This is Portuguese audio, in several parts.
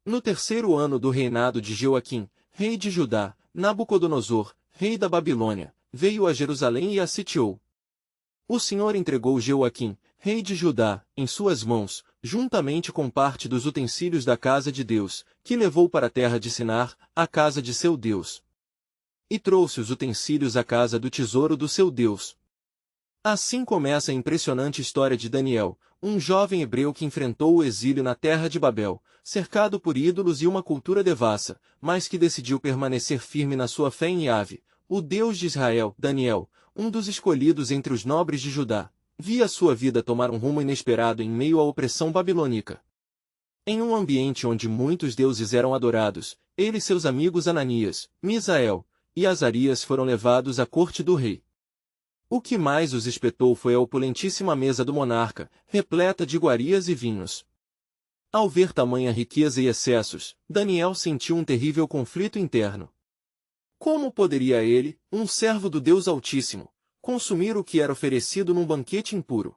No terceiro ano do reinado de Joaquim, rei de Judá, Nabucodonosor, rei da Babilônia, veio a Jerusalém e a sitiou. O Senhor entregou Joaquim, rei de Judá, em suas mãos, juntamente com parte dos utensílios da casa de Deus, que levou para a terra de Sinar, a casa de seu Deus. E trouxe os utensílios à casa do tesouro do seu Deus. Assim começa a impressionante história de Daniel, um jovem hebreu que enfrentou o exílio na terra de Babel, cercado por ídolos e uma cultura devassa, mas que decidiu permanecer firme na sua fé em Yahvé, o Deus de Israel. Daniel, um dos escolhidos entre os nobres de Judá, via sua vida tomar um rumo inesperado em meio à opressão babilônica. Em um ambiente onde muitos deuses eram adorados, ele e seus amigos Ananias, Misael e Azarias foram levados à corte do rei. O que mais os espetou foi a opulentíssima mesa do monarca, repleta de iguarias e vinhos. Ao ver tamanha riqueza e excessos, Daniel sentiu um terrível conflito interno. Como poderia ele, um servo do Deus Altíssimo, consumir o que era oferecido num banquete impuro?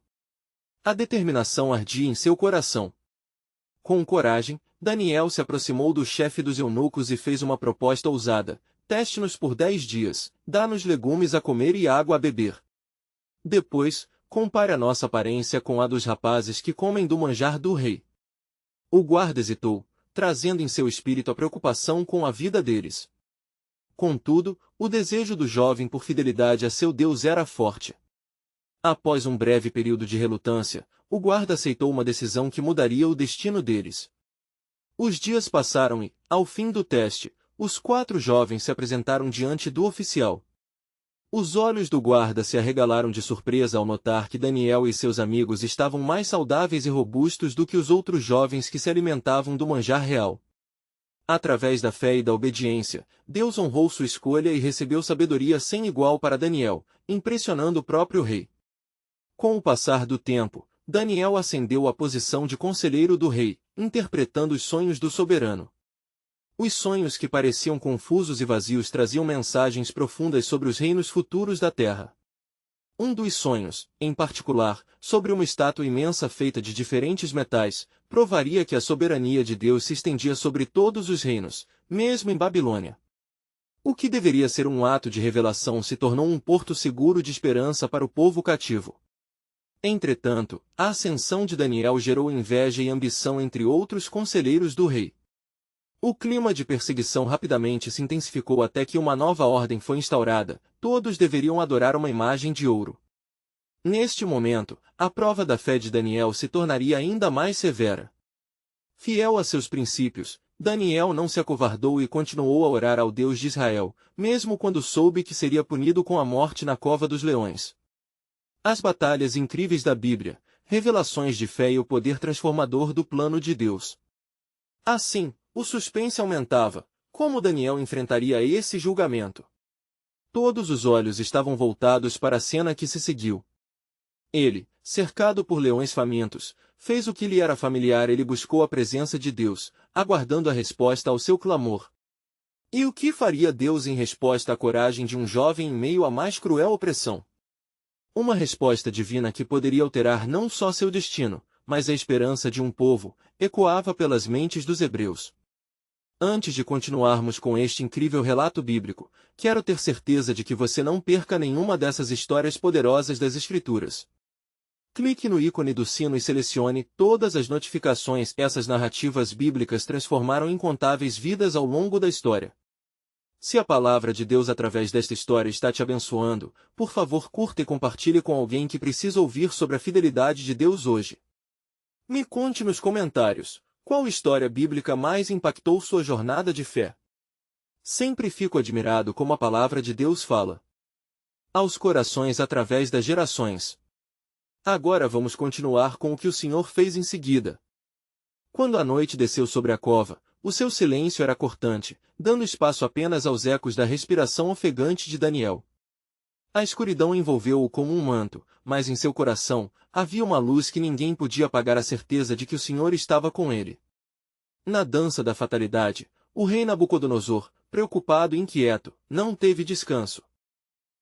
A determinação ardia em seu coração. Com coragem, Daniel se aproximou do chefe dos eunucos e fez uma proposta ousada: teste-nos por 10 dias, dá-nos legumes a comer e água a beber. Depois, compare a nossa aparência com a dos rapazes que comem do manjar do rei. O guarda hesitou, trazendo em seu espírito a preocupação com a vida deles. Contudo, o desejo do jovem por fidelidade a seu Deus era forte. Após um breve período de relutância, o guarda aceitou uma decisão que mudaria o destino deles. Os dias passaram e, ao fim do teste, os 4 jovens se apresentaram diante do oficial. Os olhos do guarda se arregalaram de surpresa ao notar que Daniel e seus amigos estavam mais saudáveis e robustos do que os outros jovens que se alimentavam do manjar real. Através da fé e da obediência, Deus honrou sua escolha e recebeu sabedoria sem igual para Daniel, impressionando o próprio rei. Com o passar do tempo, Daniel ascendeu à posição de conselheiro do rei, interpretando os sonhos do soberano. Os sonhos que pareciam confusos e vazios traziam mensagens profundas sobre os reinos futuros da terra. Um dos sonhos, em particular, sobre uma estátua imensa feita de diferentes metais, provaria que a soberania de Deus se estendia sobre todos os reinos, mesmo em Babilônia. O que deveria ser um ato de revelação se tornou um porto seguro de esperança para o povo cativo. Entretanto, a ascensão de Daniel gerou inveja e ambição entre outros conselheiros do rei. O clima de perseguição rapidamente se intensificou até que uma nova ordem foi instaurada: todos deveriam adorar uma imagem de ouro. Neste momento, a prova da fé de Daniel se tornaria ainda mais severa. Fiel a seus princípios, Daniel não se acovardou e continuou a orar ao Deus de Israel, mesmo quando soube que seria punido com a morte na cova dos leões. As batalhas incríveis da Bíblia, revelações de fé e o poder transformador do plano de Deus. Assim, o suspense aumentava: como Daniel enfrentaria esse julgamento? Todos os olhos estavam voltados para a cena que se seguiu. Ele, cercado por leões famintos, fez o que lhe era familiar. Ele buscou a presença de Deus, aguardando a resposta ao seu clamor. E o que faria Deus em resposta à coragem de um jovem em meio à mais cruel opressão? Uma resposta divina que poderia alterar não só seu destino, mas a esperança de um povo, ecoava pelas mentes dos hebreus. Antes de continuarmos com este incrível relato bíblico, quero ter certeza de que você não perca nenhuma dessas histórias poderosas das Escrituras. Clique no ícone do sino e selecione todas as notificações. Essas narrativas bíblicas transformaram incontáveis vidas ao longo da história. Se a palavra de Deus através desta história está te abençoando, por favor curta e compartilhe com alguém que precisa ouvir sobre a fidelidade de Deus hoje. Me conte nos comentários: qual história bíblica mais impactou sua jornada de fé? Sempre fico admirado como a palavra de Deus fala aos corações através das gerações. Agora vamos continuar com o que o Senhor fez em seguida. Quando a noite desceu sobre a cova, o seu silêncio era cortante, dando espaço apenas aos ecos da respiração ofegante de Daniel. A escuridão envolveu-o como um manto, mas em seu coração havia uma luz que ninguém podia apagar: a certeza de que o Senhor estava com ele. Na dança da fatalidade, o rei Nabucodonosor, preocupado e inquieto, não teve descanso.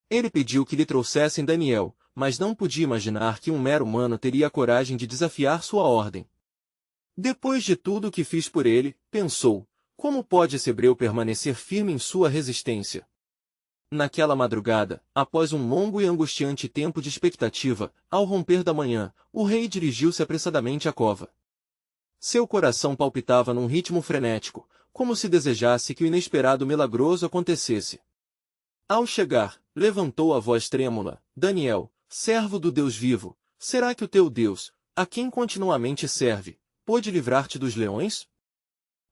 Ele pediu que lhe trouxessem Daniel, mas não podia imaginar que um mero humano teria a coragem de desafiar sua ordem. Depois de tudo o que fiz por ele, pensou, como pode esse hebreu permanecer firme em sua resistência? Naquela madrugada, após um longo e angustiante tempo de expectativa, ao romper da manhã, o rei dirigiu-se apressadamente à cova. Seu coração palpitava num ritmo frenético, como se desejasse que o inesperado milagroso acontecesse. Ao chegar, levantou a voz trêmula: Daniel, servo do Deus vivo, será que o teu Deus, a quem continuamente serve, pôde livrar-te dos leões?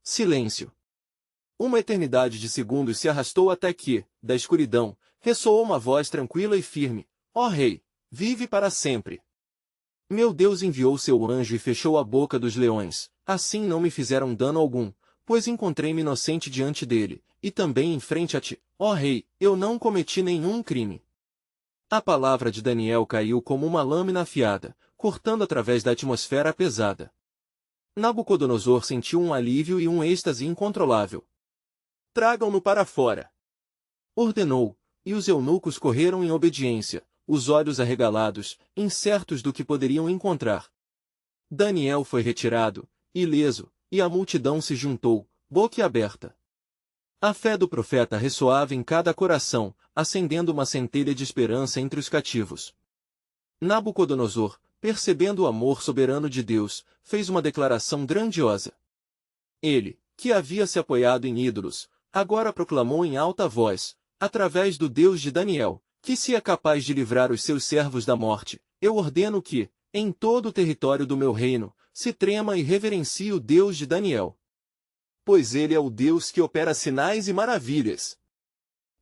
Silêncio. Uma eternidade de segundos se arrastou até que, da escuridão, ressoou uma voz tranquila e firme: Ó Rei, vive para sempre. Meu Deus enviou seu anjo e fechou a boca dos leões, assim não me fizeram dano algum, pois encontrei-me inocente diante dele, e também em frente a ti, ó Rei, eu não cometi nenhum crime. A palavra de Daniel caiu como uma lâmina afiada, cortando através da atmosfera pesada. Nabucodonosor sentiu um alívio e um êxtase incontrolável. Tragam-no para fora, ordenou, e os eunucos correram em obediência, os olhos arregalados, incertos do que poderiam encontrar. Daniel foi retirado, ileso, e a multidão se juntou, boquiaberta. A fé do profeta ressoava em cada coração, acendendo uma centelha de esperança entre os cativos. Nabucodonosor, percebendo o amor soberano de Deus, fez uma declaração grandiosa. Ele, que havia se apoiado em ídolos, agora proclamou em alta voz, através do Deus de Daniel, que se é capaz de livrar os seus servos da morte, eu ordeno que, em todo o território do meu reino, se trema e reverencie o Deus de Daniel. Pois ele é o Deus que opera sinais e maravilhas.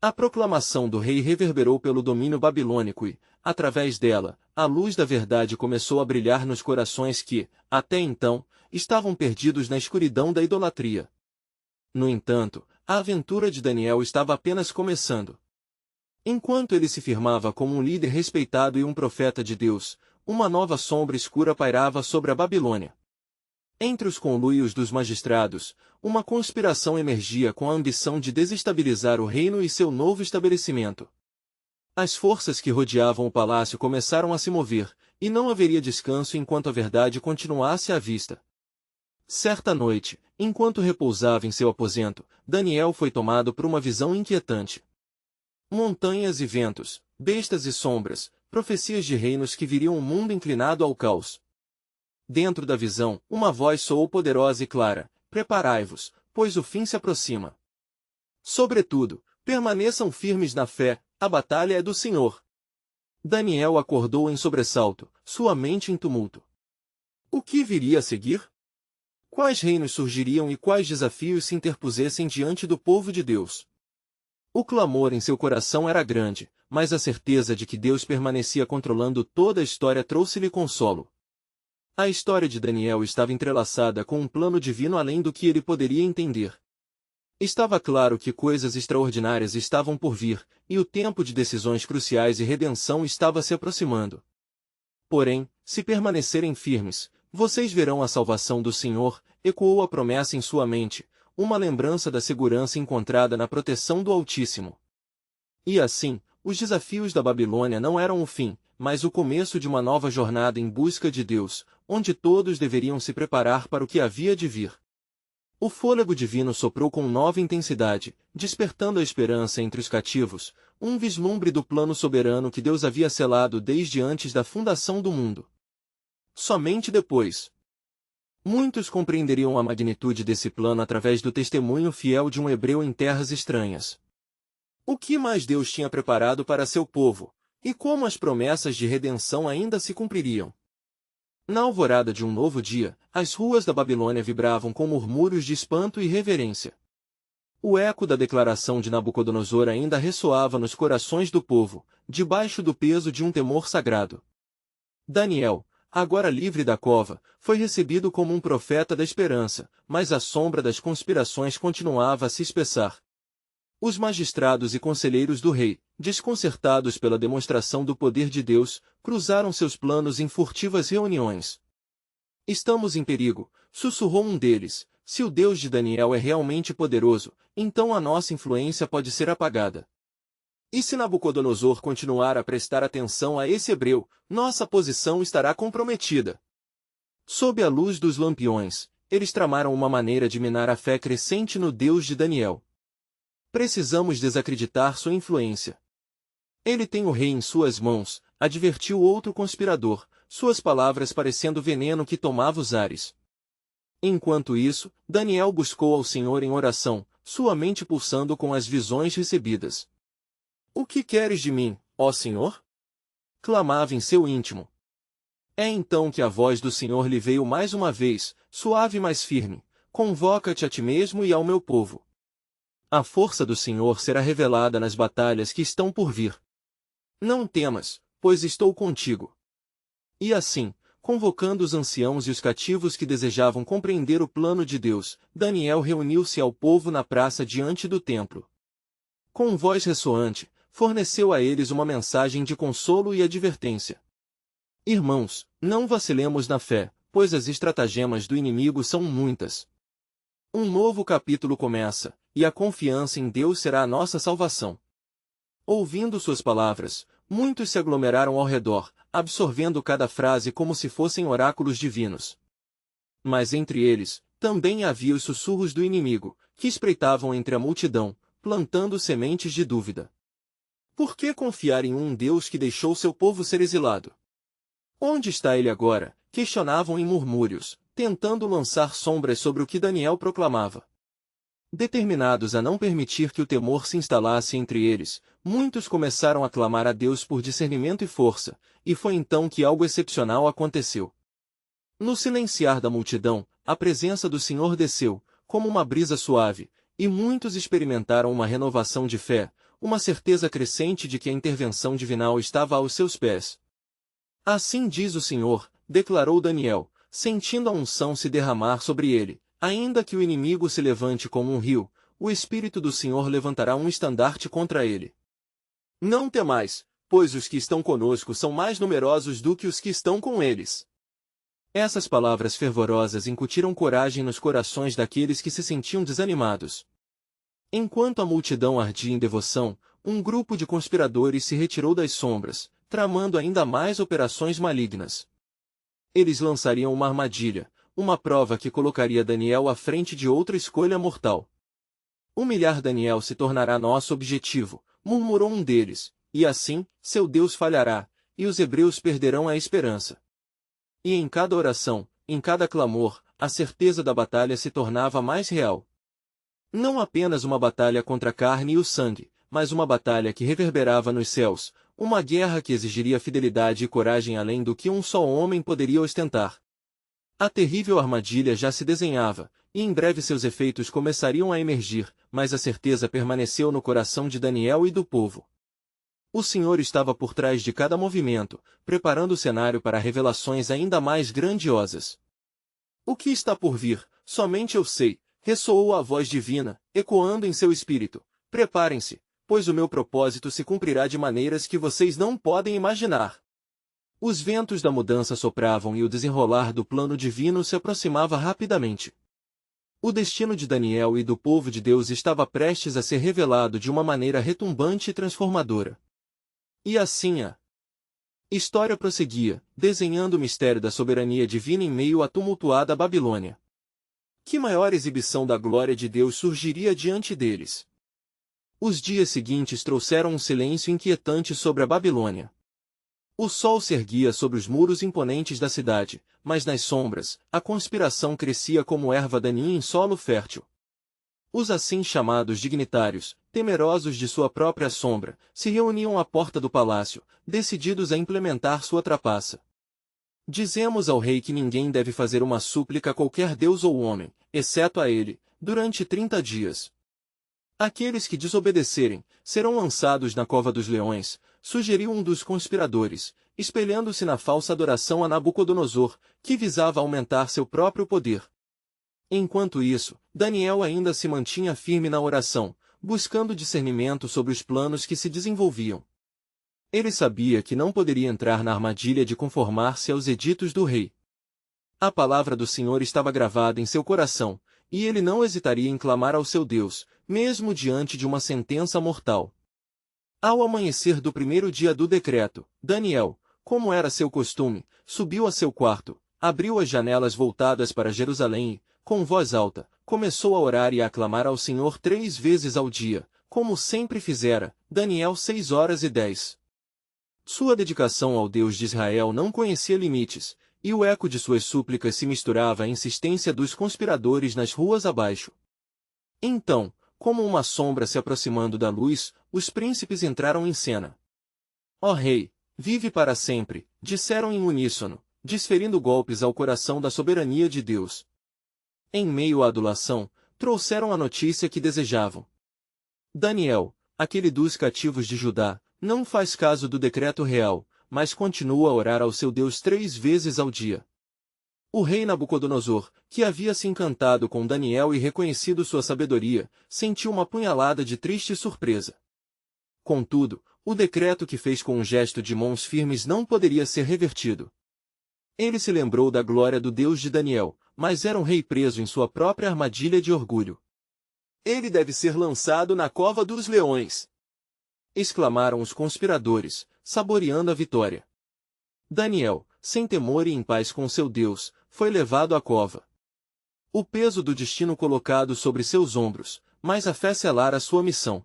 A proclamação do rei reverberou pelo domínio babilônico e, através dela, a luz da verdade começou a brilhar nos corações que, até então, estavam perdidos na escuridão da idolatria. No entanto, a aventura de Daniel estava apenas começando. Enquanto ele se firmava como um líder respeitado e um profeta de Deus, uma nova sombra escura pairava sobre a Babilônia. Entre os conluios dos magistrados, uma conspiração emergia com a ambição de desestabilizar o reino e seu novo estabelecimento. As forças que rodeavam o palácio começaram a se mover, e não haveria descanso enquanto a verdade continuasse à vista. Certa noite, enquanto repousava em seu aposento, Daniel foi tomado por uma visão inquietante. Montanhas e ventos, bestas e sombras, profecias de reinos que viriam um mundo inclinado ao caos. Dentro da visão, uma voz soou poderosa e clara: preparai-vos, pois o fim se aproxima. Sobretudo, permaneçam firmes na fé, a batalha é do Senhor. Daniel acordou em sobressalto, sua mente em tumulto. O que viria a seguir? Quais reinos surgiriam e quais desafios se interpusessem diante do povo de Deus? O clamor em seu coração era grande, mas a certeza de que Deus permanecia controlando toda a história trouxe-lhe consolo. A história de Daniel estava entrelaçada com um plano divino além do que ele poderia entender. Estava claro que coisas extraordinárias estavam por vir, e o tempo de decisões cruciais e redenção estava se aproximando. Porém, se permanecerem firmes, vocês verão a salvação do Senhor, ecoou a promessa em sua mente, uma lembrança da segurança encontrada na proteção do Altíssimo. E assim, os desafios da Babilônia não eram o fim, mas o começo de uma nova jornada em busca de Deus, onde todos deveriam se preparar para o que havia de vir. O fôlego divino soprou com nova intensidade, despertando a esperança entre os cativos, um vislumbre do plano soberano que Deus havia selado desde antes da fundação do mundo. Somente depois, muitos compreenderiam a magnitude desse plano através do testemunho fiel de um hebreu em terras estranhas. O que mais Deus tinha preparado para seu povo, e como as promessas de redenção ainda se cumpririam. Na alvorada de um novo dia, as ruas da Babilônia vibravam com murmúrios de espanto e reverência. O eco da declaração de Nabucodonosor ainda ressoava nos corações do povo, debaixo do peso de um temor sagrado. Daniel, agora livre da cova, foi recebido como um profeta da esperança, mas a sombra das conspirações continuava a se espessar. Os magistrados e conselheiros do rei, desconcertados pela demonstração do poder de Deus, cruzaram seus planos em furtivas reuniões. Estamos em perigo, sussurrou um deles. Se o Deus de Daniel é realmente poderoso, então a nossa influência pode ser apagada. E se Nabucodonosor continuar a prestar atenção a esse hebreu, nossa posição estará comprometida. Sob a luz dos lampiões, eles tramaram uma maneira de minar a fé crescente no Deus de Daniel. Precisamos desacreditar sua influência. Ele tem o rei em suas mãos, advertiu outro conspirador, suas palavras parecendo veneno que tomava os ares. Enquanto isso, Daniel buscou ao Senhor em oração, sua mente pulsando com as visões recebidas. O que queres de mim, ó Senhor? Clamava em seu íntimo. É então que a voz do Senhor lhe veio mais uma vez, suave e mais firme: convoca-te a ti mesmo e ao meu povo. A força do Senhor será revelada nas batalhas que estão por vir. Não temas, pois estou contigo. E assim, convocando os anciãos e os cativos que desejavam compreender o plano de Deus, Daniel reuniu-se ao povo na praça diante do templo. Com voz ressoante, forneceu a eles uma mensagem de consolo e advertência. Irmãos, não vacilemos na fé, pois as estratagemas do inimigo são muitas. Um novo capítulo começa, e a confiança em Deus será a nossa salvação. Ouvindo suas palavras, muitos se aglomeraram ao redor, absorvendo cada frase como se fossem oráculos divinos. Mas entre eles, também havia os sussurros do inimigo, que espreitavam entre a multidão, plantando sementes de dúvida. Por que confiar em um Deus que deixou seu povo ser exilado? Onde está ele agora? Questionavam em murmúrios, tentando lançar sombras sobre o que Daniel proclamava. Determinados a não permitir que o temor se instalasse entre eles, muitos começaram a clamar a Deus por discernimento e força, e foi então que algo excepcional aconteceu. No silenciar da multidão, a presença do Senhor desceu, como uma brisa suave, e muitos experimentaram uma renovação de fé, uma certeza crescente de que a intervenção divinal estava aos seus pés. Assim diz o Senhor, declarou Daniel, sentindo a unção se derramar sobre ele. Ainda que o inimigo se levante como um rio, o Espírito do Senhor levantará um estandarte contra ele. Não temais, pois os que estão conosco são mais numerosos do que os que estão com eles. Essas palavras fervorosas incutiram coragem nos corações daqueles que se sentiam desanimados. Enquanto a multidão ardia em devoção, um grupo de conspiradores se retirou das sombras, tramando ainda mais operações malignas. Eles lançariam uma armadilha, uma prova que colocaria Daniel à frente de outra escolha mortal. Humilhar Daniel se tornará nosso objetivo, murmurou um deles, e assim, seu Deus falhará, e os hebreus perderão a esperança. E em cada oração, em cada clamor, a certeza da batalha se tornava mais real. Não apenas uma batalha contra a carne e o sangue, mas uma batalha que reverberava nos céus, uma guerra que exigiria fidelidade e coragem além do que um só homem poderia ostentar. A terrível armadilha já se desenhava, e em breve seus efeitos começariam a emergir, mas a certeza permaneceu no coração de Daniel e do povo. O Senhor estava por trás de cada movimento, preparando o cenário para revelações ainda mais grandiosas. O que está por vir, somente eu sei, ressoou a voz divina, ecoando em seu espírito. Preparem-se, pois o meu propósito se cumprirá de maneiras que vocês não podem imaginar. Os ventos da mudança sopravam e o desenrolar do plano divino se aproximava rapidamente. O destino de Daniel e do povo de Deus estava prestes a ser revelado de uma maneira retumbante e transformadora. E assim a história prosseguia, desenhando o mistério da soberania divina em meio à tumultuada Babilônia. Que maior exibição da glória de Deus surgiria diante deles? Os dias seguintes trouxeram um silêncio inquietante sobre a Babilônia. O sol se erguia sobre os muros imponentes da cidade, mas nas sombras, a conspiração crescia como erva daninha em solo fértil. Os assim chamados dignitários, temerosos de sua própria sombra, se reuniam à porta do palácio, decididos a implementar sua trapaça. Dizemos ao rei que ninguém deve fazer uma súplica a qualquer deus ou homem, exceto a ele, durante 30 dias. Aqueles que desobedecerem, serão lançados na cova dos leões, sugeriu um dos conspiradores, espelhando-se na falsa adoração a Nabucodonosor, que visava aumentar seu próprio poder. Enquanto isso, Daniel ainda se mantinha firme na oração, buscando discernimento sobre os planos que se desenvolviam. Ele sabia que não poderia entrar na armadilha de conformar-se aos editos do rei. A palavra do Senhor estava gravada em seu coração, e ele não hesitaria em clamar ao seu Deus, mesmo diante de uma sentença mortal. Ao amanhecer do primeiro dia do decreto, Daniel, como era seu costume, subiu a seu quarto, abriu as janelas voltadas para Jerusalém e, com voz alta, começou a orar e a aclamar ao Senhor 3 vezes ao dia, como sempre fizera. Daniel 6:10. Sua dedicação ao Deus de Israel não conhecia limites, e o eco de suas súplicas se misturava à insistência dos conspiradores nas ruas abaixo. Então, como uma sombra se aproximando da luz, os príncipes entraram em cena. Ó rei, vive para sempre, disseram em uníssono, desferindo golpes ao coração da soberania de Deus. Em meio à adulação, trouxeram a notícia que desejavam. Daniel, aquele dos cativos de Judá, não faz caso do decreto real, mas continua a orar ao seu Deus 3 vezes ao dia. O rei Nabucodonosor, que havia se encantado com Daniel e reconhecido sua sabedoria, sentiu uma punhalada de triste surpresa. Contudo, o decreto que fez com um gesto de mãos firmes não poderia ser revertido. Ele se lembrou da glória do Deus de Daniel, mas era um rei preso em sua própria armadilha de orgulho. Ele deve ser lançado na cova dos leões! Exclamaram os conspiradores, saboreando a vitória. Daniel, sem temor e em paz com seu Deus, foi levado à cova. O peso do destino colocado sobre seus ombros, mas a fé selara sua missão.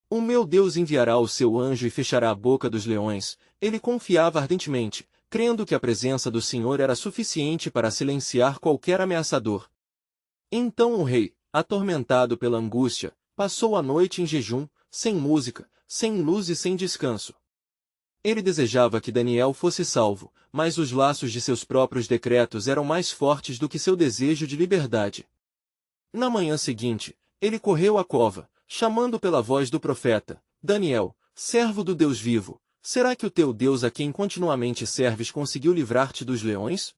O meu Deus enviará o seu anjo e fechará a boca dos leões. Ele confiava ardentemente, crendo que a presença do Senhor era suficiente para silenciar qualquer ameaçador. Então o rei, atormentado pela angústia, passou a noite em jejum, sem música, sem luz e sem descanso. Ele desejava que Daniel fosse salvo, mas os laços de seus próprios decretos eram mais fortes do que seu desejo de liberdade. Na manhã seguinte, ele correu à cova, chamando pela voz do profeta: Daniel, servo do Deus vivo, será que o teu Deus a quem continuamente serves conseguiu livrar-te dos leões?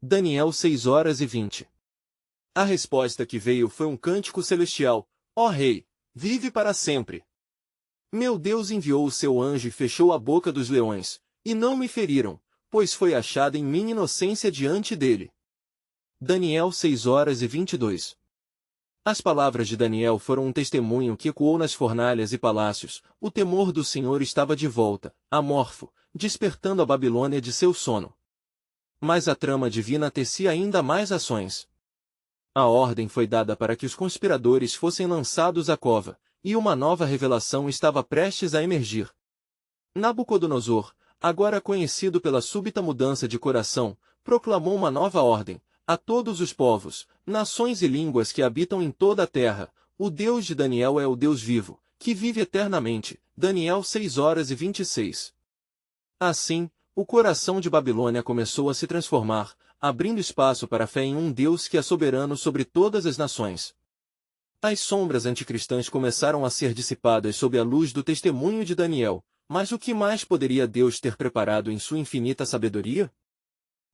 Daniel 6:20. A resposta que veio foi um cântico celestial: Ó rei, vive para sempre! Meu Deus enviou o seu anjo e fechou a boca dos leões, e não me feriram, pois foi achada em minha inocência diante dele. Daniel 6:22. As palavras de Daniel foram um testemunho que ecoou nas fornalhas e palácios. O temor do Senhor estava de volta, amorfo, despertando a Babilônia de seu sono. Mas a trama divina tecia ainda mais ações. A ordem foi dada para que os conspiradores fossem lançados à cova, e uma nova revelação estava prestes a emergir. Nabucodonosor, agora conhecido pela súbita mudança de coração, proclamou uma nova ordem: a todos os povos, nações e línguas que habitam em toda a terra, o Deus de Daniel é o Deus vivo, que vive eternamente. Daniel 6:26. Assim, o coração de Babilônia começou a se transformar, abrindo espaço para a fé em um Deus que é soberano sobre todas as nações. As sombras anticristãs começaram a ser dissipadas sob a luz do testemunho de Daniel, mas o que mais poderia Deus ter preparado em sua infinita sabedoria?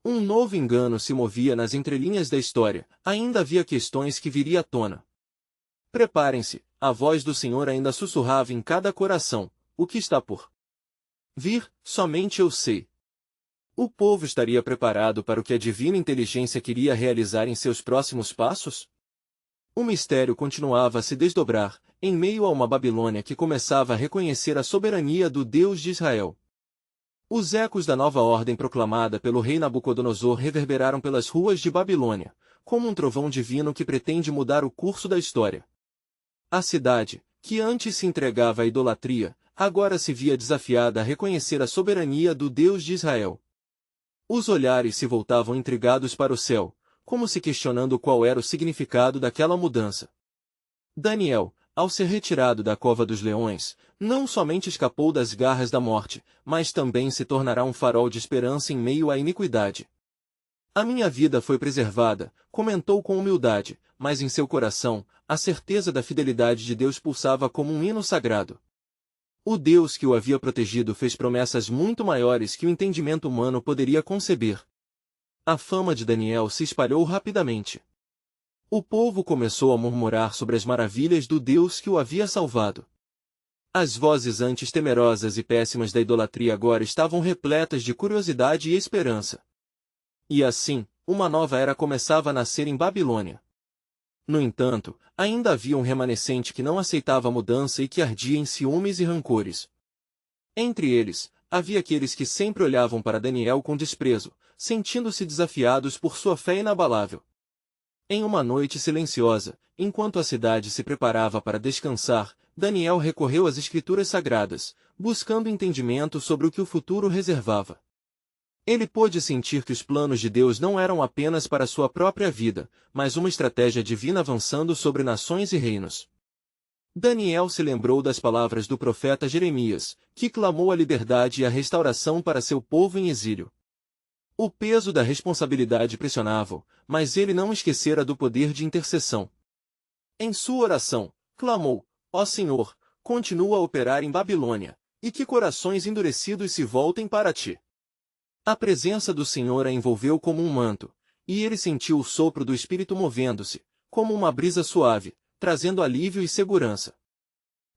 Um novo engano se movia nas entrelinhas da história, ainda havia questões que viria à tona. Preparem-se, a voz do Senhor ainda sussurrava em cada coração: o que está por vir, somente eu sei. O povo estaria preparado para o que a divina inteligência queria realizar em seus próximos passos? O mistério continuava a se desdobrar, em meio a uma Babilônia que começava a reconhecer a soberania do Deus de Israel. Os ecos da nova ordem proclamada pelo rei Nabucodonosor reverberaram pelas ruas de Babilônia, como um trovão divino que pretende mudar o curso da história. A cidade, que antes se entregava à idolatria, agora se via desafiada a reconhecer a soberania do Deus de Israel. Os olhares se voltavam intrigados para o céu, como se questionando qual era o significado daquela mudança. Daniel, ao ser retirado da cova dos leões, não somente escapou das garras da morte, mas também se tornará um farol de esperança em meio à iniquidade. A minha vida foi preservada, comentou com humildade, mas em seu coração, a certeza da fidelidade de Deus pulsava como um hino sagrado. O Deus que o havia protegido fez promessas muito maiores que o entendimento humano poderia conceber. A fama de Daniel se espalhou rapidamente. O povo começou a murmurar sobre as maravilhas do Deus que o havia salvado. As vozes antes temerosas e péssimas da idolatria agora estavam repletas de curiosidade e esperança. E assim, uma nova era começava a nascer em Babilônia. No entanto, ainda havia um remanescente que não aceitava a mudança e que ardia em ciúmes e rancores. Entre eles, havia aqueles que sempre olhavam para Daniel com desprezo, sentindo-se desafiados por sua fé inabalável. Em uma noite silenciosa, enquanto a cidade se preparava para descansar, Daniel recorreu às Escrituras Sagradas, buscando entendimento sobre o que o futuro reservava. Ele pôde sentir que os planos de Deus não eram apenas para sua própria vida, mas uma estratégia divina avançando sobre nações e reinos. Daniel se lembrou das palavras do profeta Jeremias, que clamou a liberdade e a restauração para seu povo em exílio. O peso da responsabilidade pressionava-o, mas ele não esquecera do poder de intercessão. Em sua oração, clamou: Ó Senhor, continua a operar em Babilônia, e que corações endurecidos se voltem para ti. A presença do Senhor a envolveu como um manto, e ele sentiu o sopro do Espírito movendo-se, como uma brisa suave, trazendo alívio e segurança.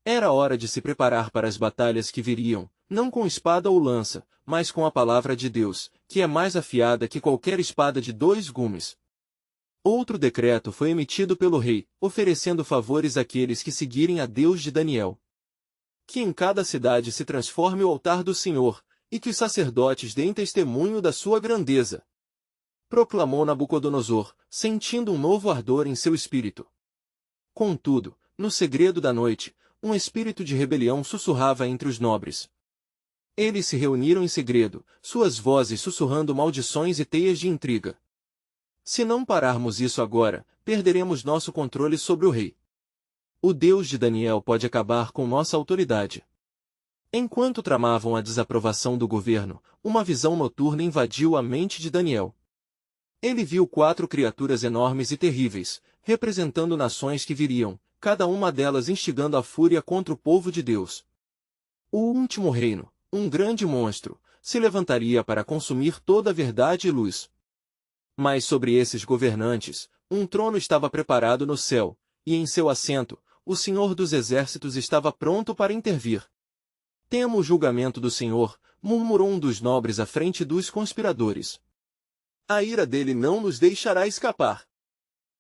Era hora de se preparar para as batalhas que viriam, não com espada ou lança, mas com a palavra de Deus, que é mais afiada que qualquer espada de 2 gumes. Outro decreto foi emitido pelo rei, oferecendo favores àqueles que seguirem a Deus de Daniel. Que em cada cidade se transforme o altar do Senhor, e que os sacerdotes deem testemunho da sua grandeza. Proclamou Nabucodonosor, sentindo um novo ardor em seu espírito. Contudo, no segredo da noite, um espírito de rebelião sussurrava entre os nobres. Eles se reuniram em segredo, suas vozes sussurrando maldições e teias de intriga. Se não pararmos isso agora, perderemos nosso controle sobre o rei. O Deus de Daniel pode acabar com nossa autoridade. Enquanto tramavam a desaprovação do governo, uma visão noturna invadiu a mente de Daniel. Ele viu 4 criaturas enormes e terríveis, representando nações que viriam, cada uma delas instigando a fúria contra o povo de Deus. O último reino, um grande monstro, se levantaria para consumir toda a verdade e luz. Mas sobre esses governantes, um trono estava preparado no céu, e em seu assento, o Senhor dos Exércitos estava pronto para intervir. Temo o julgamento do Senhor, murmurou um dos nobres à frente dos conspiradores. A ira dele não nos deixará escapar.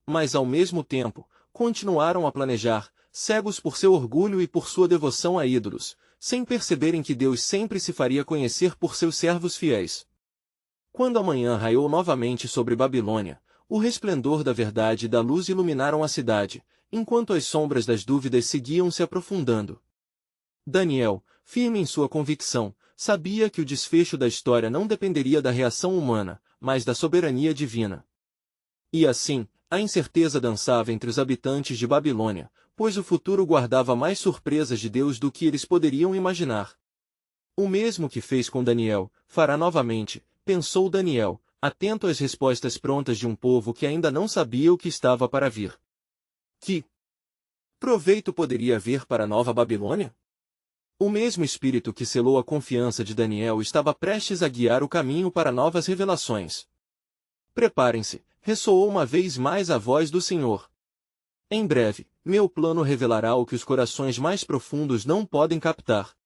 Mas ao mesmo tempo, continuaram a planejar, cegos por seu orgulho e por sua devoção a ídolos, sem perceberem que Deus sempre se faria conhecer por seus servos fiéis. Quando a manhã raiou novamente sobre Babilônia, o resplendor da verdade e da luz iluminaram a cidade, enquanto as sombras das dúvidas seguiam se aprofundando. Daniel, firme em sua convicção, sabia que o desfecho da história não dependeria da reação humana, mas da soberania divina. E assim, a incerteza dançava entre os habitantes de Babilônia, pois o futuro guardava mais surpresas de Deus do que eles poderiam imaginar. O mesmo que fez com Daniel, fará novamente, pensou Daniel, atento às respostas prontas de um povo que ainda não sabia o que estava para vir. Que proveito poderia haver para a Nova Babilônia? O mesmo espírito que selou a confiança de Daniel estava prestes a guiar o caminho para novas revelações. Preparem-se, ressoou uma vez mais a voz do Senhor. Em breve, meu plano revelará o que os corações mais profundos não podem captar.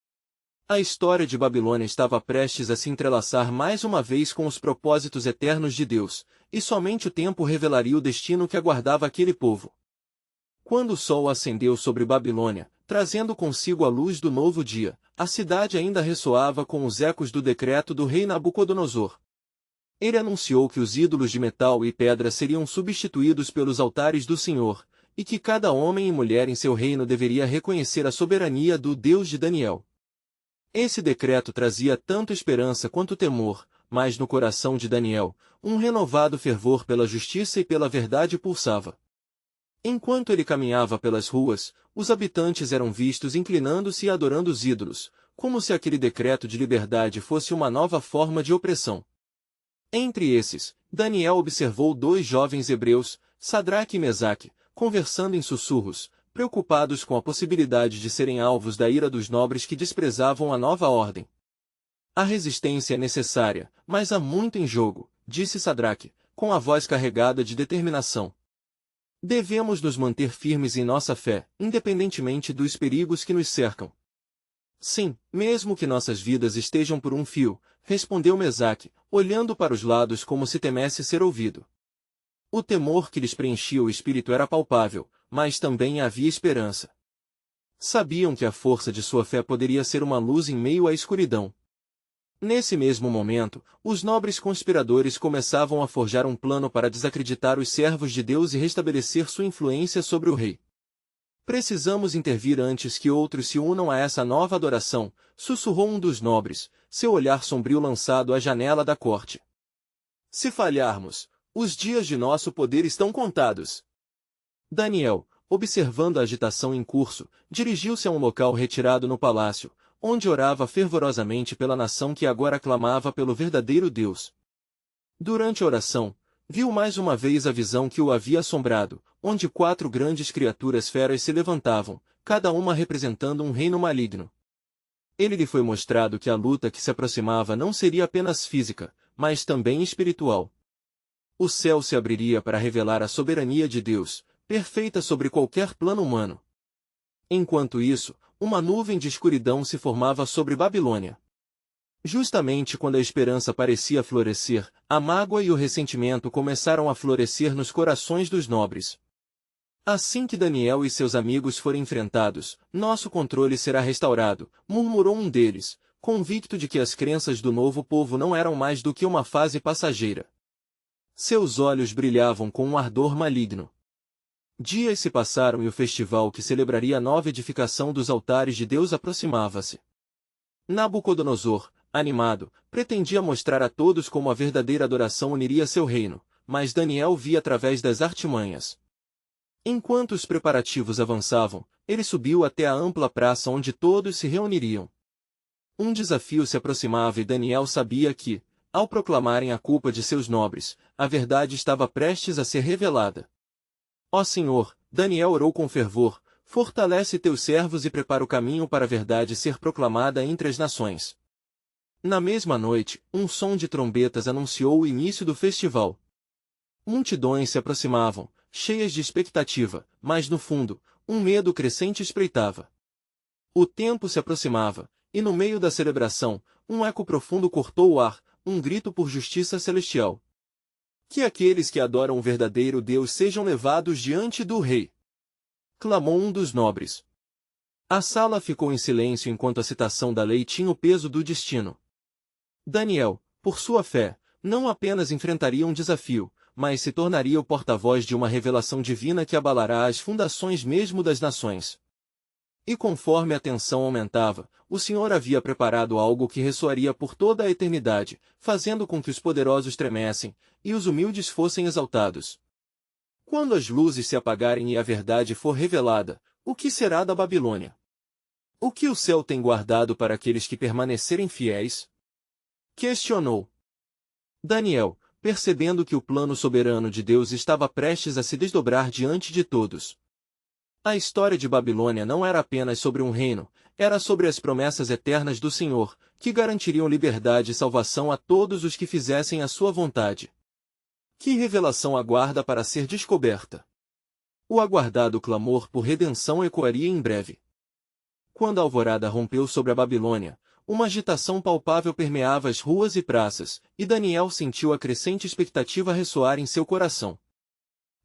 A história de Babilônia estava prestes a se entrelaçar mais uma vez com os propósitos eternos de Deus, e somente o tempo revelaria o destino que aguardava aquele povo. Quando o sol ascendeu sobre Babilônia, trazendo consigo a luz do novo dia, a cidade ainda ressoava com os ecos do decreto do rei Nabucodonosor. Ele anunciou que os ídolos de metal e pedra seriam substituídos pelos altares do Senhor, e que cada homem e mulher em seu reino deveria reconhecer a soberania do Deus de Daniel. Esse decreto trazia tanto esperança quanto temor, mas no coração de Daniel, um renovado fervor pela justiça e pela verdade pulsava. Enquanto ele caminhava pelas ruas, os habitantes eram vistos inclinando-se e adorando os ídolos, como se aquele decreto de liberdade fosse uma nova forma de opressão. Entre esses, Daniel observou 2 jovens hebreus, Sadraque e Mesaque, conversando em sussurros, preocupados com a possibilidade de serem alvos da ira dos nobres que desprezavam a nova ordem. A resistência é necessária, mas há muito em jogo, disse Sadraque, com a voz carregada de determinação. Devemos nos manter firmes em nossa fé, independentemente dos perigos que nos cercam. Sim, mesmo que nossas vidas estejam por um fio, respondeu Mesaque, olhando para os lados como se temesse ser ouvido. O temor que lhes preenchia o espírito era palpável, mas também havia esperança. Sabiam que a força de sua fé poderia ser uma luz em meio à escuridão. Nesse mesmo momento, os nobres conspiradores começavam a forjar um plano para desacreditar os servos de Deus e restabelecer sua influência sobre o rei. Precisamos intervir antes que outros se unam a essa nova adoração, sussurrou um dos nobres, seu olhar sombrio lançado à janela da corte. Se falharmos, os dias de nosso poder estão contados. Daniel, observando a agitação em curso, dirigiu-se a um local retirado no palácio, onde orava fervorosamente pela nação que agora clamava pelo verdadeiro Deus. Durante a oração, viu mais uma vez a visão que o havia assombrado, onde 4 grandes criaturas feras se levantavam, cada uma representando um reino maligno. Ele lhe foi mostrado que a luta que se aproximava não seria apenas física, mas também espiritual. O céu se abriria para revelar a soberania de Deus, perfeita sobre qualquer plano humano. Enquanto isso, uma nuvem de escuridão se formava sobre Babilônia. Justamente quando a esperança parecia florescer, a mágoa e o ressentimento começaram a florescer nos corações dos nobres. Assim que Daniel e seus amigos forem enfrentados, nosso controle será restaurado, murmurou um deles, convicto de que as crenças do novo povo não eram mais do que uma fase passageira. Seus olhos brilhavam com um ardor maligno. Dias se passaram e o festival que celebraria a nova edificação dos altares de Deus aproximava-se. Nabucodonosor, animado, pretendia mostrar a todos como a verdadeira adoração uniria seu reino, mas Daniel via através das artimanhas. Enquanto os preparativos avançavam, ele subiu até a ampla praça onde todos se reuniriam. Um desafio se aproximava e Daniel sabia que, ao proclamarem a culpa de seus nobres, a verdade estava prestes a ser revelada. Ó Senhor, Daniel orou com fervor, fortalece teus servos e prepara o caminho para a verdade ser proclamada entre as nações. Na mesma noite, um som de trombetas anunciou o início do festival. Multidões se aproximavam, cheias de expectativa, mas no fundo, um medo crescente espreitava. O tempo se aproximava, e no meio da celebração, um eco profundo cortou o ar, um grito por justiça celestial. Que aqueles que adoram o verdadeiro Deus sejam levados diante do rei. Clamou um dos nobres. A sala ficou em silêncio enquanto a citação da lei tinha o peso do destino. Daniel, por sua fé, não apenas enfrentaria um desafio, mas se tornaria o porta-voz de uma revelação divina que abalará as fundações mesmo das nações. E conforme a tensão aumentava, o Senhor havia preparado algo que ressoaria por toda a eternidade, fazendo com que os poderosos tremessem, e os humildes fossem exaltados. Quando as luzes se apagarem e a verdade for revelada, o que será da Babilônia? O que o céu tem guardado para aqueles que permanecerem fiéis? Questionou. Daniel, percebendo que o plano soberano de Deus estava prestes a se desdobrar diante de todos. A história de Babilônia não era apenas sobre um reino, era sobre as promessas eternas do Senhor, que garantiriam liberdade e salvação a todos os que fizessem a sua vontade. Que revelação aguarda para ser descoberta? O aguardado clamor por redenção ecoaria em breve. Quando a alvorada rompeu sobre a Babilônia, uma agitação palpável permeava as ruas e praças, e Daniel sentiu a crescente expectativa ressoar em seu coração.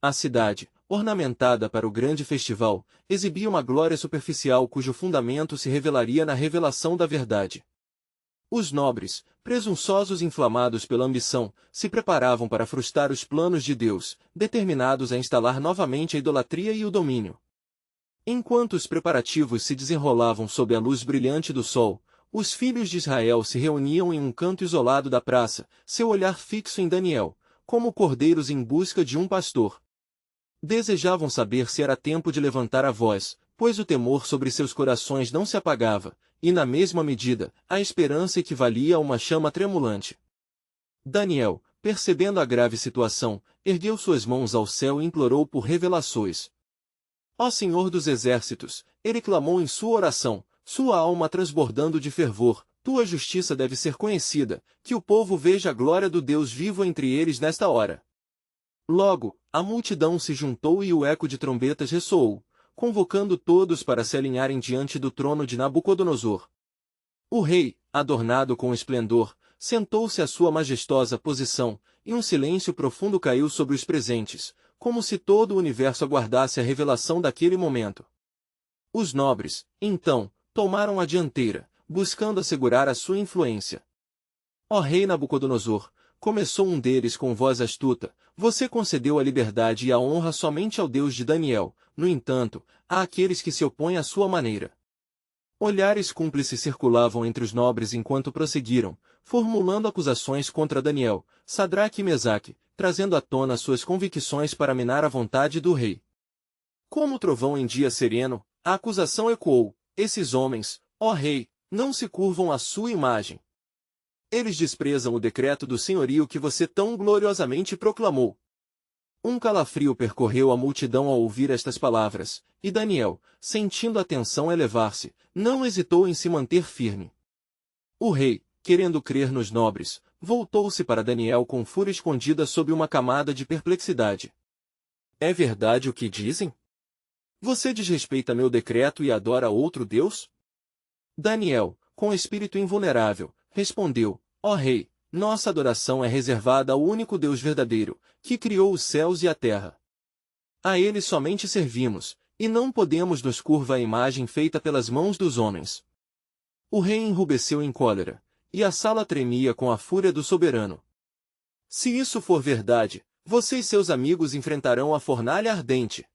A cidade, ornamentada para o grande festival, exibia uma glória superficial cujo fundamento se revelaria na revelação da verdade. Os nobres, presunçosos e inflamados pela ambição, se preparavam para frustrar os planos de Deus, determinados a instalar novamente a idolatria e o domínio. Enquanto os preparativos se desenrolavam sob a luz brilhante do sol, os filhos de Israel se reuniam em um canto isolado da praça, seu olhar fixo em Daniel, como cordeiros em busca de um pastor. Desejavam saber se era tempo de levantar a voz, pois o temor sobre seus corações não se apagava, e na mesma medida, a esperança equivalia a uma chama tremulante. Daniel, percebendo a grave situação, ergueu suas mãos ao céu e implorou por revelações. Ó Senhor dos Exércitos, ele clamou em sua oração, sua alma transbordando de fervor, tua justiça deve ser conhecida, que o povo veja a glória do Deus vivo entre eles nesta hora. Logo, a multidão se juntou e o eco de trombetas ressoou, convocando todos para se alinharem diante do trono de Nabucodonosor. O rei, adornado com esplendor, sentou-se à sua majestosa posição, e um silêncio profundo caiu sobre os presentes, como se todo o universo aguardasse a revelação daquele momento. Os nobres, então, tomaram a dianteira, buscando assegurar a sua influência. Ó rei Nabucodonosor, começou um deles com voz astuta, você concedeu a liberdade e a honra somente ao Deus de Daniel, no entanto, há aqueles que se opõem à sua maneira. Olhares cúmplices circulavam entre os nobres enquanto prosseguiram, formulando acusações contra Daniel, Sadraque e Mesaque, trazendo à tona suas convicções para minar a vontade do rei. Como trovão em dia sereno, a acusação ecoou, esses homens, ó rei, não se curvam à sua imagem. Eles desprezam o decreto do senhorio que você tão gloriosamente proclamou. Um calafrio percorreu a multidão ao ouvir estas palavras, e Daniel, sentindo a tensão elevar-se, não hesitou em se manter firme. O rei, querendo crer nos nobres, voltou-se para Daniel com fúria escondida sob uma camada de perplexidade. É verdade o que dizem? Você desrespeita meu decreto e adora outro Deus? Daniel, com espírito invulnerável, respondeu, ó rei, nossa adoração é reservada ao único Deus verdadeiro, que criou os céus e a terra. A ele somente servimos, e não podemos nos curvar à imagem feita pelas mãos dos homens. O rei enrubesceu em cólera, e a sala tremia com a fúria do soberano. Se isso for verdade, você e seus amigos enfrentarão a fornalha ardente.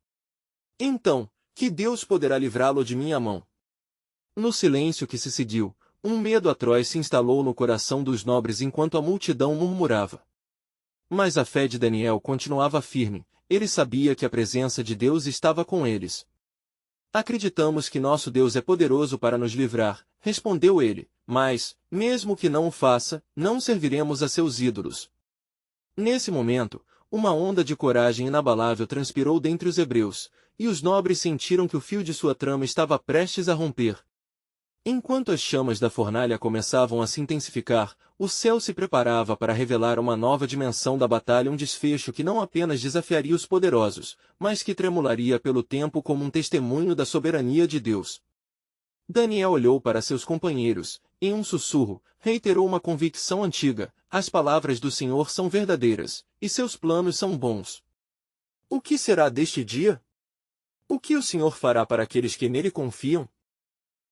Então, que Deus poderá livrá-lo de minha mão? No silêncio que se seguiu, um medo atroz se instalou no coração dos nobres enquanto a multidão murmurava. Mas a fé de Daniel continuava firme, ele sabia que a presença de Deus estava com eles. Acreditamos que nosso Deus é poderoso para nos livrar, respondeu ele, mas, mesmo que não o faça, não serviremos a seus ídolos. Nesse momento, uma onda de coragem inabalável transpirou dentre os hebreus, e os nobres sentiram que o fio de sua trama estava prestes a romper. Enquanto as chamas da fornalha começavam a se intensificar, o céu se preparava para revelar uma nova dimensão da batalha, um desfecho que não apenas desafiaria os poderosos, mas que tremularia pelo tempo como um testemunho da soberania de Deus. Daniel olhou para seus companheiros, em um sussurro, reiterou uma convicção antiga, as palavras do Senhor são verdadeiras, e seus planos são bons. O que será deste dia? O que o Senhor fará para aqueles que nele confiam?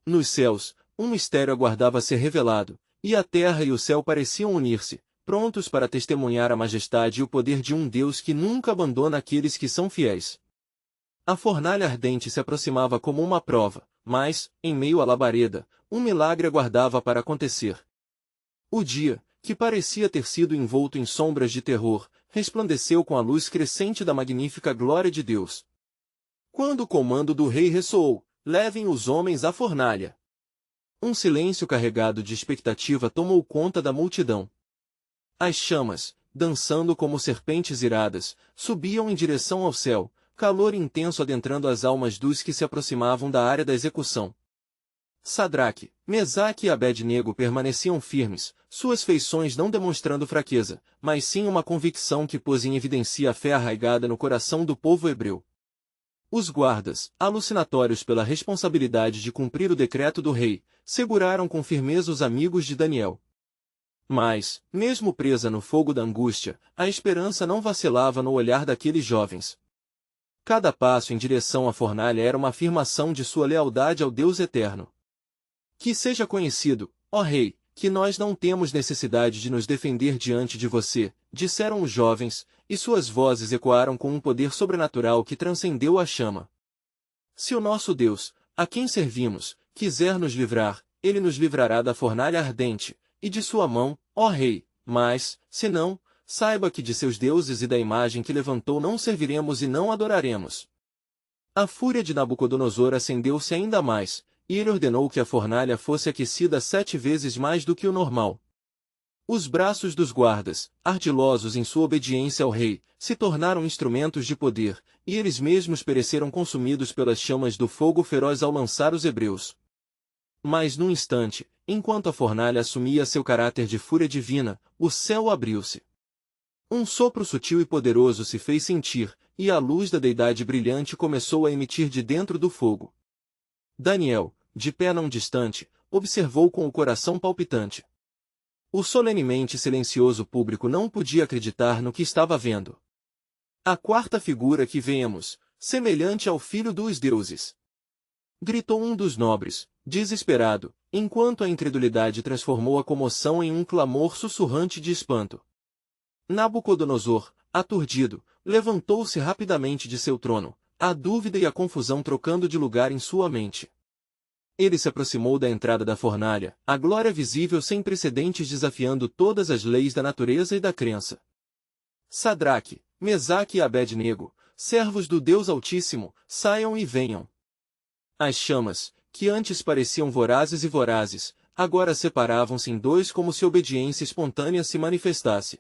Nos céus, um mistério aguardava ser revelado, e a terra e o céu pareciam unir-se, prontos para testemunhar a majestade e o poder de um Deus que nunca abandona aqueles que são fiéis. A fornalha ardente se aproximava como uma prova, mas, em meio à labareda, um milagre aguardava para acontecer. O dia, que parecia ter sido envolto em sombras de terror, resplandeceu com a luz crescente da magnífica glória de Deus. Quando o comando do rei ressoou, levem os homens à fornalha. Um silêncio carregado de expectativa tomou conta da multidão. As chamas, dançando como serpentes iradas, subiam em direção ao céu, calor intenso adentrando as almas dos que se aproximavam da área da execução. Sadraque, Mesaque e Abed-nego permaneciam firmes, suas feições não demonstrando fraqueza, mas sim uma convicção que pôs em evidência a fé arraigada no coração do povo hebreu. Os guardas, alucinatórios pela responsabilidade de cumprir o decreto do rei, seguraram com firmeza os amigos de Daniel. Mas, mesmo presa no fogo da angústia, a esperança não vacilava no olhar daqueles jovens. Cada passo em direção à fornalha era uma afirmação de sua lealdade ao Deus eterno. Que seja conhecido, ó rei, que nós não temos necessidade de nos defender diante de você, disseram os jovens, e suas vozes ecoaram com um poder sobrenatural que transcendeu a chama. Se o nosso Deus, a quem servimos, quiser nos livrar, ele nos livrará da fornalha ardente, e de sua mão, ó rei, mas, se não, saiba que de seus deuses e da imagem que levantou não serviremos e não adoraremos. A fúria de Nabucodonosor acendeu-se ainda mais, e ele ordenou que a fornalha fosse aquecida 7 vezes mais do que o normal. Os braços dos guardas, ardilosos em sua obediência ao rei, se tornaram instrumentos de poder, e eles mesmos pereceram consumidos pelas chamas do fogo feroz ao lançar os hebreus. Mas num instante, enquanto a fornalha assumia seu caráter de fúria divina, o céu abriu-se. Um sopro sutil e poderoso se fez sentir, e a luz da deidade brilhante começou a emitir de dentro do fogo. Daniel, de pé não distante, observou com o coração palpitante. O solenemente silencioso público não podia acreditar no que estava vendo. A quarta figura que vemos, semelhante ao filho dos deuses. Gritou um dos nobres, desesperado, enquanto a incredulidade transformou a comoção em um clamor sussurrante de espanto. Nabucodonosor, aturdido, levantou-se rapidamente de seu trono, a dúvida e a confusão trocando de lugar em sua mente. Ele se aproximou da entrada da fornalha, a glória visível sem precedentes desafiando todas as leis da natureza e da crença. Sadraque, Mesaque e Abed-nego, servos do Deus Altíssimo, saiam e venham. As chamas, que antes pareciam vorazes, agora separavam-se em dois como se obediência espontânea se manifestasse.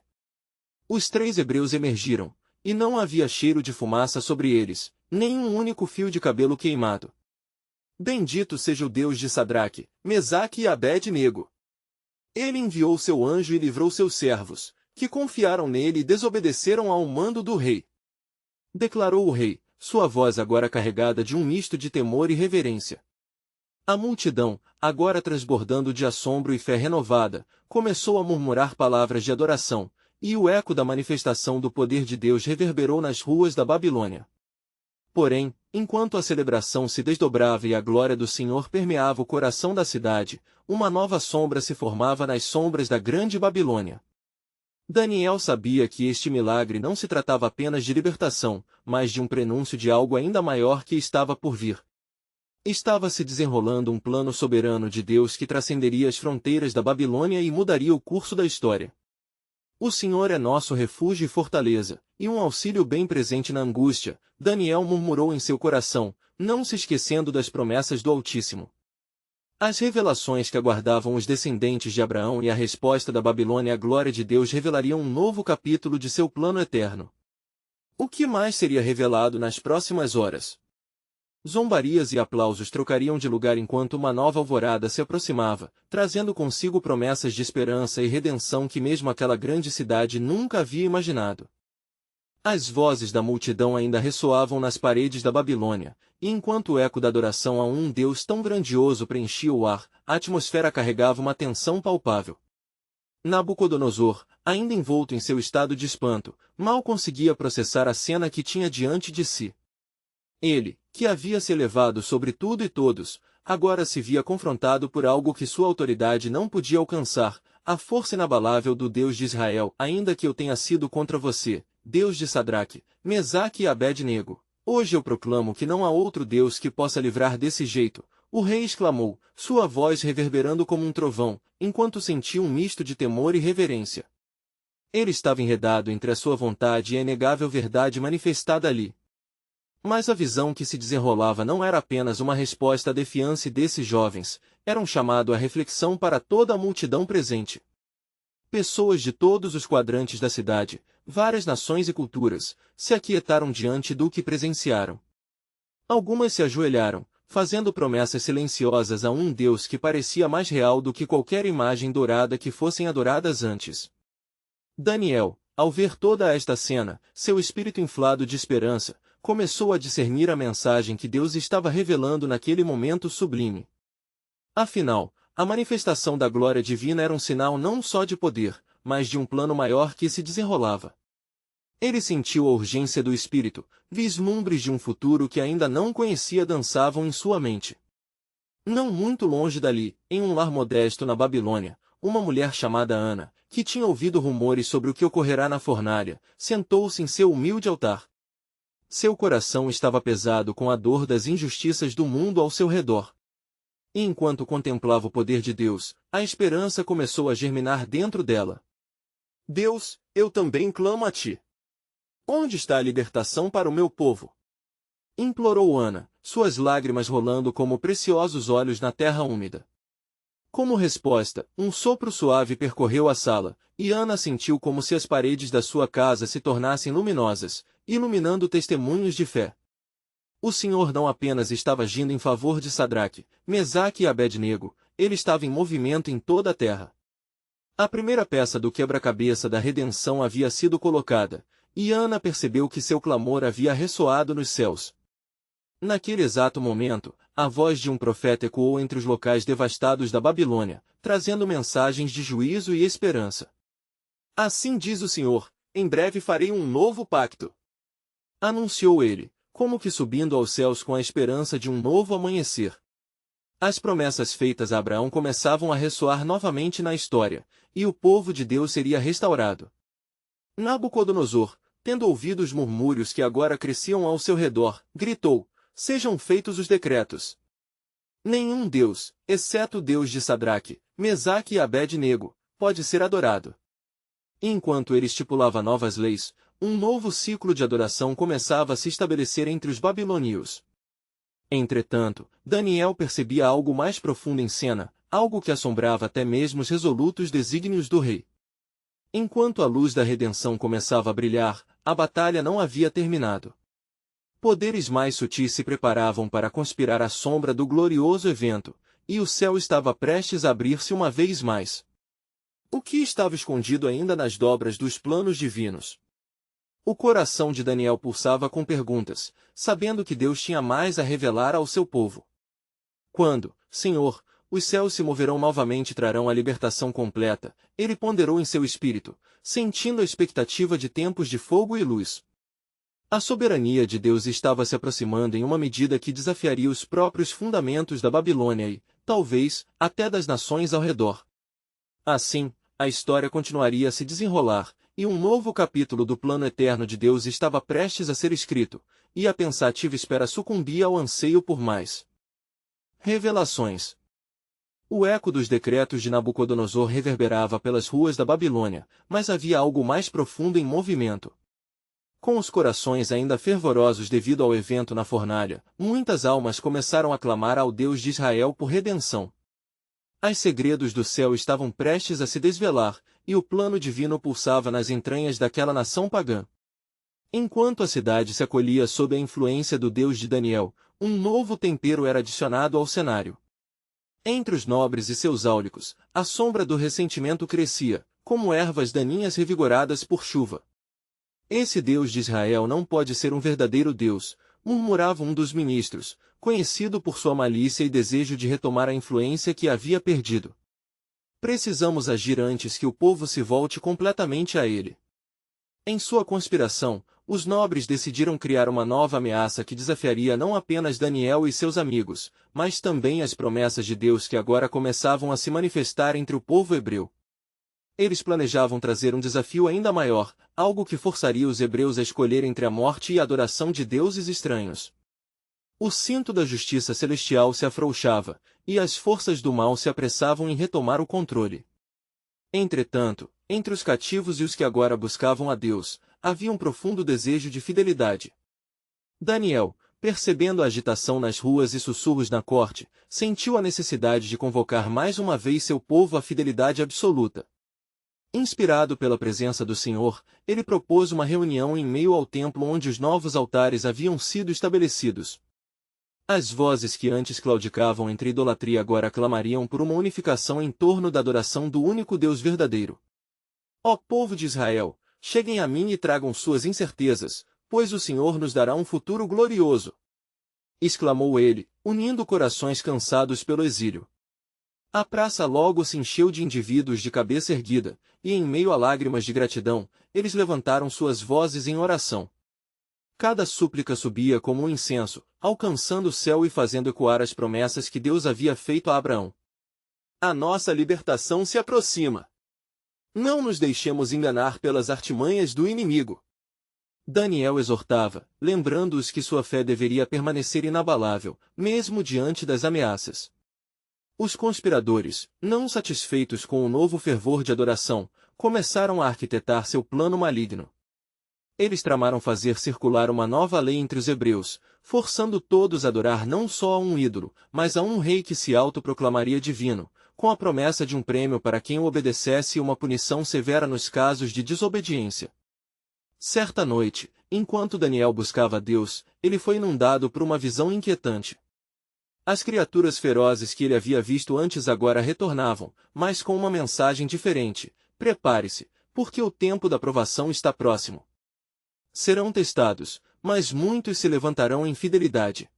Os 3 hebreus emergiram, e não havia cheiro de fumaça sobre eles, nem um único fio de cabelo queimado. Bendito seja o Deus de Sadraque, Mesaque e Abed-nego. Ele enviou seu anjo e livrou seus servos, que confiaram nele e desobedeceram ao mando do rei. Declarou o rei, sua voz agora carregada de um misto de temor e reverência. A multidão, agora transbordando de assombro e fé renovada, começou a murmurar palavras de adoração, e o eco da manifestação do poder de Deus reverberou nas ruas da Babilônia. Porém, enquanto a celebração se desdobrava e a glória do Senhor permeava o coração da cidade, uma nova sombra se formava nas sombras da grande Babilônia. Daniel sabia que este milagre não se tratava apenas de libertação, mas de um prenúncio de algo ainda maior que estava por vir. Estava se desenrolando um plano soberano de Deus que transcenderia as fronteiras da Babilônia e mudaria o curso da história. O Senhor é nosso refúgio e fortaleza, e um auxílio bem presente na angústia, Daniel murmurou em seu coração, não se esquecendo das promessas do Altíssimo. As revelações que aguardavam os descendentes de Abraão e a resposta da Babilônia à glória de Deus revelariam um novo capítulo de seu plano eterno. O que mais seria revelado nas próximas horas? Zombarias e aplausos trocariam de lugar enquanto uma nova alvorada se aproximava, trazendo consigo promessas de esperança e redenção que mesmo aquela grande cidade nunca havia imaginado. As vozes da multidão ainda ressoavam nas paredes da Babilônia, e enquanto o eco da adoração a um Deus tão grandioso preenchia o ar, a atmosfera carregava uma tensão palpável. Nabucodonosor, ainda envolto em seu estado de espanto, mal conseguia processar a cena que tinha diante de si. Ele, que havia se elevado sobre tudo e todos, agora se via confrontado por algo que sua autoridade não podia alcançar, a força inabalável do Deus de Israel. Ainda que eu tenha sido contra você, Deus de Sadraque, Mesaque e Abed-nego, hoje eu proclamo que não há outro Deus que possa livrar desse jeito. O rei exclamou, sua voz reverberando como um trovão, enquanto sentia um misto de temor e reverência. Ele estava enredado entre a sua vontade e a inegável verdade manifestada ali. Mas a visão que se desenrolava não era apenas uma resposta à defiância desses jovens, era um chamado à reflexão para toda a multidão presente. Pessoas de todos os quadrantes da cidade, várias nações e culturas, se aquietaram diante do que presenciaram. Algumas se ajoelharam, fazendo promessas silenciosas a um Deus que parecia mais real do que qualquer imagem dourada que fossem adoradas antes. Daniel, ao ver toda esta cena, seu espírito inflado de esperança, começou a discernir a mensagem que Deus estava revelando naquele momento sublime. Afinal, a manifestação da glória divina era um sinal não só de poder, mas de um plano maior que se desenrolava. Ele sentiu a urgência do espírito, vislumbres de um futuro que ainda não conhecia dançavam em sua mente. Não muito longe dali, em um lar modesto na Babilônia, uma mulher chamada Ana, que tinha ouvido rumores sobre o que ocorrerá na fornalha, sentou-se em seu humilde altar. Seu coração estava pesado com a dor das injustiças do mundo ao seu redor. E enquanto contemplava o poder de Deus, a esperança começou a germinar dentro dela. Deus, eu também clamo a ti. Onde está a libertação para o meu povo? Implorou Ana, suas lágrimas rolando como preciosos olhos na terra úmida. Como resposta, um sopro suave percorreu a sala, e Ana sentiu como se as paredes da sua casa se tornassem luminosas, iluminando testemunhos de fé. O Senhor não apenas estava agindo em favor de Sadraque, Mesaque e Abed-nego, ele estava em movimento em toda a terra. A primeira peça do quebra-cabeça da redenção havia sido colocada, e Ana percebeu que seu clamor havia ressoado nos céus. Naquele exato momento, a voz de um profeta ecoou entre os locais devastados da Babilônia, trazendo mensagens de juízo e esperança. Assim diz o Senhor, em breve farei um novo pacto. Anunciou ele, como que subindo aos céus com a esperança de um novo amanhecer. As promessas feitas a Abraão começavam a ressoar novamente na história, e o povo de Deus seria restaurado. Nabucodonosor, tendo ouvido os murmúrios que agora cresciam ao seu redor, gritou: sejam feitos os decretos. Nenhum Deus, exceto o Deus de Sadraque, Mesaque e Abed-nego, pode ser adorado. Enquanto ele estipulava novas leis, um novo ciclo de adoração começava a se estabelecer entre os babilônios. Entretanto, Daniel percebia algo mais profundo em cena, algo que assombrava até mesmo os resolutos desígnios do rei. Enquanto a luz da redenção começava a brilhar, a batalha não havia terminado. Poderes mais sutis se preparavam para conspirar à sombra do glorioso evento, e o céu estava prestes a abrir-se uma vez mais. O que estava escondido ainda nas dobras dos planos divinos? O coração de Daniel pulsava com perguntas, sabendo que Deus tinha mais a revelar ao seu povo. Quando, Senhor, os céus se moverão novamente e trarão a libertação completa, ele ponderou em seu espírito, sentindo a expectativa de tempos de fogo e luz. A soberania de Deus estava se aproximando em uma medida que desafiaria os próprios fundamentos da Babilônia e, talvez, até das nações ao redor. Assim, a história continuaria a se desenrolar, e um novo capítulo do plano eterno de Deus estava prestes a ser escrito, e a pensativa espera sucumbia ao anseio por mais revelações. O eco dos decretos de Nabucodonosor reverberava pelas ruas da Babilônia, mas havia algo mais profundo em movimento. Com os corações ainda fervorosos devido ao evento na fornalha, muitas almas começaram a clamar ao Deus de Israel por redenção. Os segredos do céu estavam prestes a se desvelar, e o plano divino pulsava nas entranhas daquela nação pagã. Enquanto a cidade se acolhia sob a influência do Deus de Daniel, um novo tempero era adicionado ao cenário. Entre os nobres e seus áulicos, a sombra do ressentimento crescia, como ervas daninhas revigoradas por chuva. Esse Deus de Israel não pode ser um verdadeiro Deus, murmurava um dos ministros, conhecido por sua malícia e desejo de retomar a influência que havia perdido. Precisamos agir antes que o povo se volte completamente a ele. Em sua conspiração, os nobres decidiram criar uma nova ameaça que desafiaria não apenas Daniel e seus amigos, mas também as promessas de Deus que agora começavam a se manifestar entre o povo hebreu. Eles planejavam trazer um desafio ainda maior, algo que forçaria os hebreus a escolher entre a morte e a adoração de deuses estranhos. O cinto da justiça celestial se afrouxava, e as forças do mal se apressavam em retomar o controle. Entretanto, entre os cativos e os que agora buscavam a Deus, havia um profundo desejo de fidelidade. Daniel, percebendo a agitação nas ruas e sussurros na corte, sentiu a necessidade de convocar mais uma vez seu povo à fidelidade absoluta. Inspirado pela presença do Senhor, ele propôs uma reunião em meio ao templo onde os novos altares haviam sido estabelecidos. As vozes que antes claudicavam entre idolatria agora clamariam por uma unificação em torno da adoração do único Deus verdadeiro. Ó povo de Israel, cheguem a mim e tragam suas incertezas, pois o Senhor nos dará um futuro glorioso! Exclamou ele, unindo corações cansados pelo exílio. A praça logo se encheu de indivíduos de cabeça erguida, e em meio a lágrimas de gratidão, eles levantaram suas vozes em oração. Cada súplica subia como um incenso, alcançando o céu e fazendo ecoar as promessas que Deus havia feito a Abraão. A nossa libertação se aproxima. Não nos deixemos enganar pelas artimanhas do inimigo. Daniel exortava, lembrando-os que sua fé deveria permanecer inabalável, mesmo diante das ameaças. Os conspiradores, não satisfeitos com o novo fervor de adoração, começaram a arquitetar seu plano maligno. Eles tramaram fazer circular uma nova lei entre os hebreus, forçando todos a adorar não só a um ídolo, mas a um rei que se autoproclamaria divino, com a promessa de um prêmio para quem o obedecesse e uma punição severa nos casos de desobediência. Certa noite, enquanto Daniel buscava a Deus, ele foi inundado por uma visão inquietante. As criaturas ferozes que ele havia visto antes agora retornavam, mas com uma mensagem diferente: prepare-se, porque o tempo da provação está próximo. Serão testados, mas muitos se levantarão em fidelidade.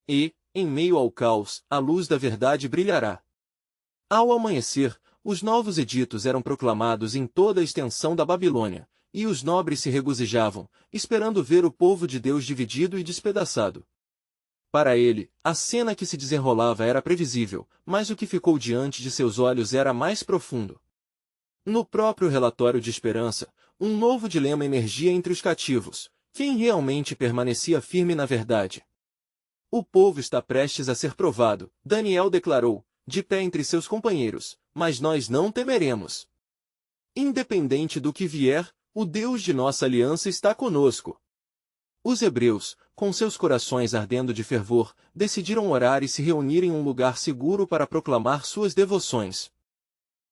E, em meio ao caos, a luz da verdade brilhará. Ao amanhecer, os novos editos eram proclamados em toda a extensão da Babilônia, e os nobres se regozijavam, esperando ver o povo de Deus dividido e despedaçado. Para ele, a cena que se desenrolava era previsível, mas o que ficou diante de seus olhos era mais profundo. No próprio relatório de esperança, um novo dilema emergia entre os cativos: quem realmente permanecia firme na verdade? O povo está prestes a ser provado, Daniel declarou, de pé entre seus companheiros, mas nós não temeremos. Independente do que vier, o Deus de nossa aliança está conosco. Os hebreus, com seus corações ardendo de fervor, decidiram orar e se reunir em um lugar seguro para proclamar suas devoções.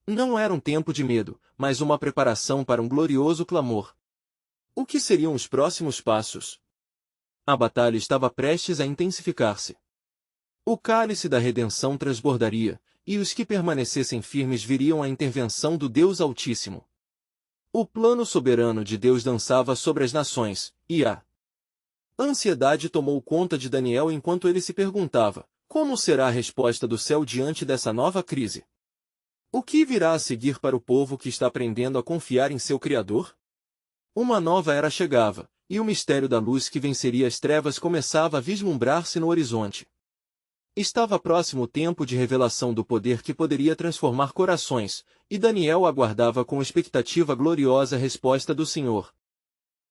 Não era um tempo de medo, mas uma preparação para um glorioso clamor. O que seriam os próximos passos? A batalha estava prestes a intensificar-se. O cálice da redenção transbordaria, e os que permanecessem firmes viriam a intervenção do Deus Altíssimo. O plano soberano de Deus dançava sobre as nações, e a ansiedade tomou conta de Daniel enquanto ele se perguntava: como será a resposta do céu diante dessa nova crise? O que virá a seguir para o povo que está aprendendo a confiar em seu Criador? Uma nova era chegava, e o mistério da luz que venceria as trevas começava a vislumbrar-se no horizonte. Estava próximo o tempo de revelação do poder que poderia transformar corações, e Daniel aguardava com expectativa a gloriosa resposta do Senhor.